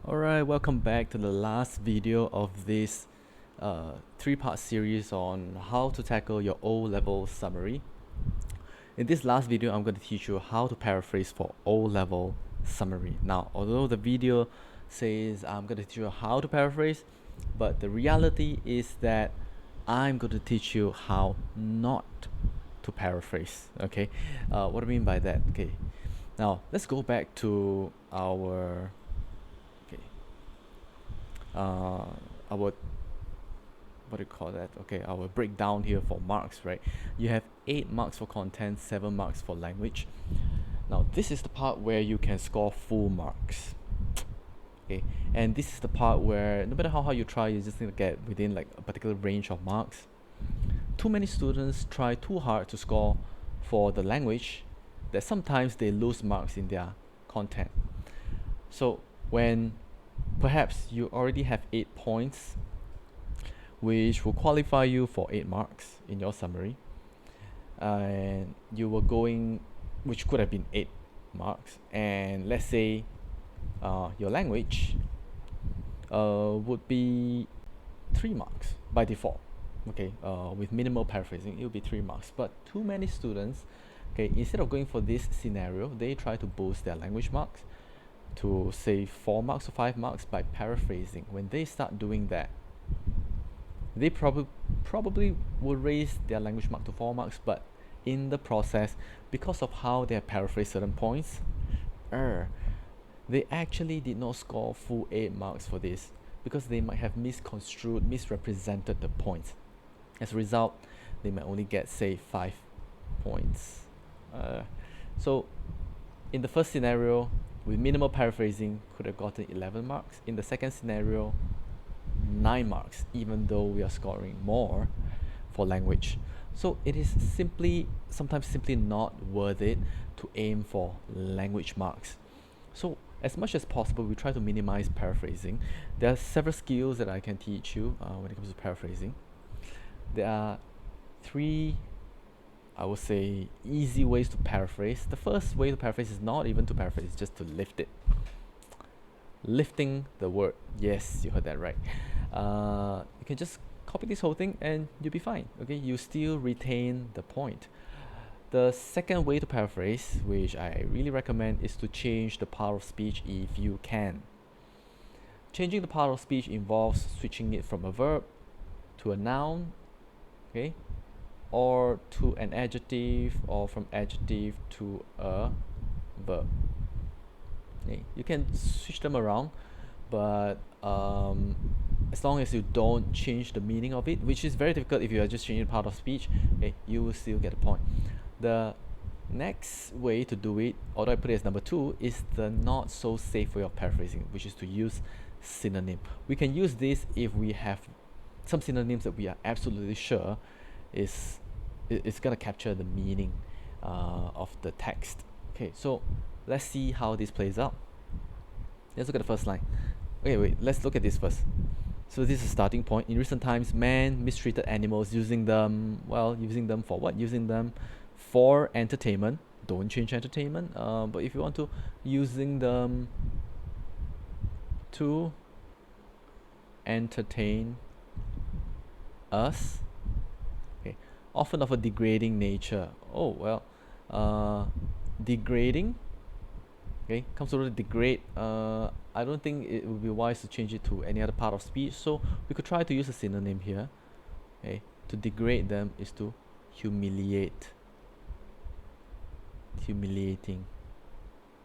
Alright, welcome back to the last video of this three-part series on how to tackle your O-level summary. In this last video, I'm going to teach you how to paraphrase for O-level summary. Now, although the video says I'm going to teach you how to paraphrase, but the reality is that I'm going to teach you how not to paraphrase. Okay, what do I mean by that? Okay, now let's go back to our our what do you call that? Okay, our breakdown here for marks, right? You have 8 marks for content, 7 marks for language. Now this is the part where you can score full marks. Okay, and this is the part where no matter how hard you try, you just need to get within like a particular range of marks. Too many students try too hard to score for the language that sometimes they lose marks in their content. So when perhaps you already have 8 points, which will qualify you for 8 marks in your summary, and you were going, which could have been 8 marks, and let's say your language would be 3 marks by default. Okay, with minimal paraphrasing, it will be 3 marks. But too many students, okay, instead of going for this scenario, they try to boost their language marks to say 4 marks or 5 marks by paraphrasing. When they start doing that, they probably will raise their language mark to 4 marks, but in the process, because of how they have paraphrased certain points, they actually did not score full 8 marks for this because they might have misconstrued, misrepresented the points. As a result, they might only get, say, 5 points. So in the first scenario, with minimal paraphrasing, could have gotten 11 marks. In the second scenario, 9 marks, even though we are scoring more for language. So it is sometimes simply not worth it to aim for language marks. So as much as possible, we try to minimize paraphrasing. There are several skills that I can teach you when it comes to paraphrasing. There are 3, I would say, easy ways to paraphrase. The first way to paraphrase is not even to paraphrase, it's just to lift it. Lifting the word. Yes, you heard that right. You can just copy this whole thing and you'll be fine. Okay, you still retain the point. The second way to paraphrase, which I really recommend, is to change the part of speech if you can. Changing the part of speech involves switching it from a verb to a noun, okay, or to an adjective, or from adjective to a verb. Okay, you can switch them around, but as long as you don't change the meaning of it, which is very difficult if you are just changing part of speech, okay, you will still get a point. The next way to do it, although I put it as number 2, is the not so safe way of paraphrasing, which is to use synonym. We can use this if we have some synonyms that we are absolutely sure is gonna capture the meaning of the text. Okay, so let's see how this plays out. Let's look at the first line. Okay, wait, let's look at this first. So this is a starting point. In recent times, man mistreated animals, using them for what? Using them for entertainment. Don't change entertainment. But if you want to, using them to entertain us. Okay, often of a degrading nature. Oh well, degrading. Okay, comes to degrade. I don't think it would be wise to change it to any other part of speech, so we could try to use a synonym here. Okay, to degrade them is to humiliate, humiliating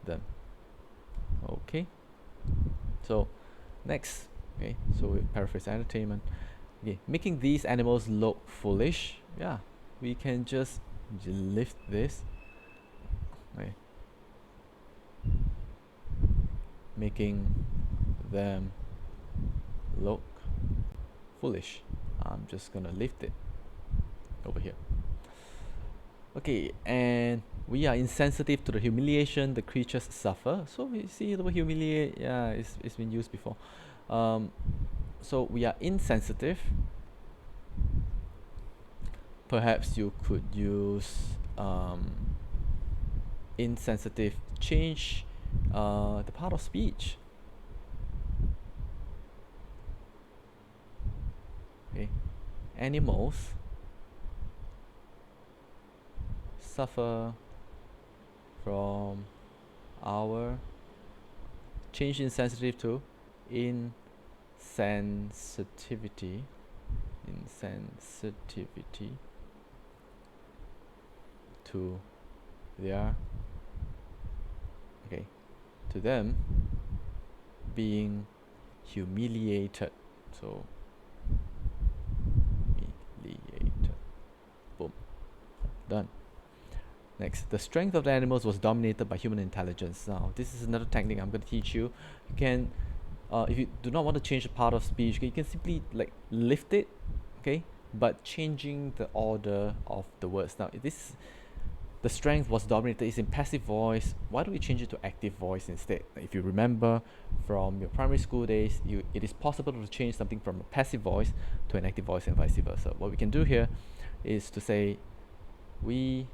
them. Okay, so next, okay, so we paraphrase entertainment. Okay, making these animals look foolish. Yeah, we can just lift this. Okay, making them look foolish. I'm just gonna lift it over here. Okay, and we are insensitive to the humiliation the creatures suffer. So we see the word humiliate, yeah, it's been used before. So we are insensitive. Perhaps you could use insensitive, change the part of speech. Okay, animals suffer from our change insensitive to insensitivity to their to them being humiliated. So humiliated. Boom. Done. Next, the strength of the animals was dominated by human intelligence. Now, this is another technique I'm going to teach you. You can, if you do not want to change a part of speech, okay, you can simply like lift it, okay, but changing the order of the words. Now, the strength was dominated is in passive voice. Why don't we change it to active voice instead? If you remember from your primary school days, it is possible to change something from a passive voice to an active voice and vice versa. What we can do here is to say, we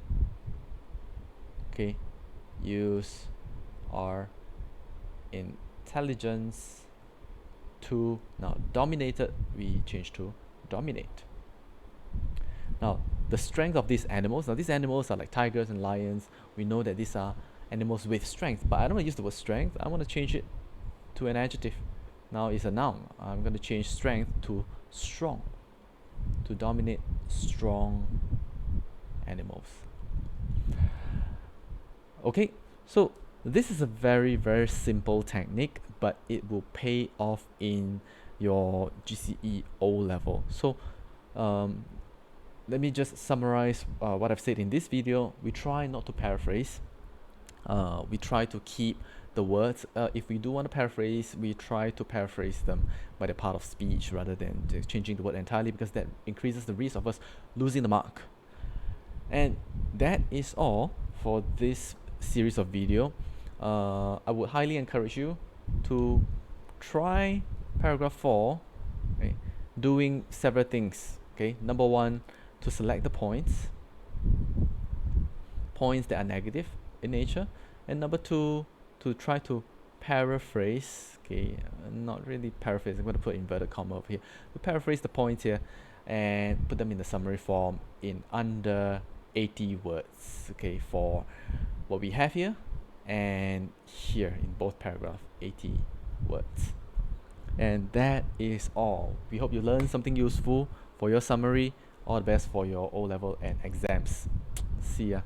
use our intelligence to, now dominated, we change to dominate. Now, the strength of these animals, now these animals are like tigers and lions. We know that these are animals with strength, but I don't want to use the word strength. I want to change it to an adjective. Now it's a noun. I'm going to change strength to strong, to dominate strong animals. Okay, so this is a very, very simple technique, but it will pay off in your GCE O level. So let me just summarize what I've said in this video. We try not to paraphrase. We try to keep the words. If we do want to paraphrase, we try to paraphrase them by the part of speech rather than changing the word entirely, because that increases the risk of us losing the mark. And that is all for this series of video. I would highly encourage you to try paragraph 4, okay, doing several things. Okay, number 1, to select the points that are negative in nature, and number 2, to try to paraphrase. Okay, not really paraphrase, I'm going to put inverted comma over here, to paraphrase the points here and put them in the summary form in under 80 words, okay, for what we have here and here in both paragraphs, 80 words. And that is all. We hope you learned something useful for your summary. All the best for your O-level and exams. See ya.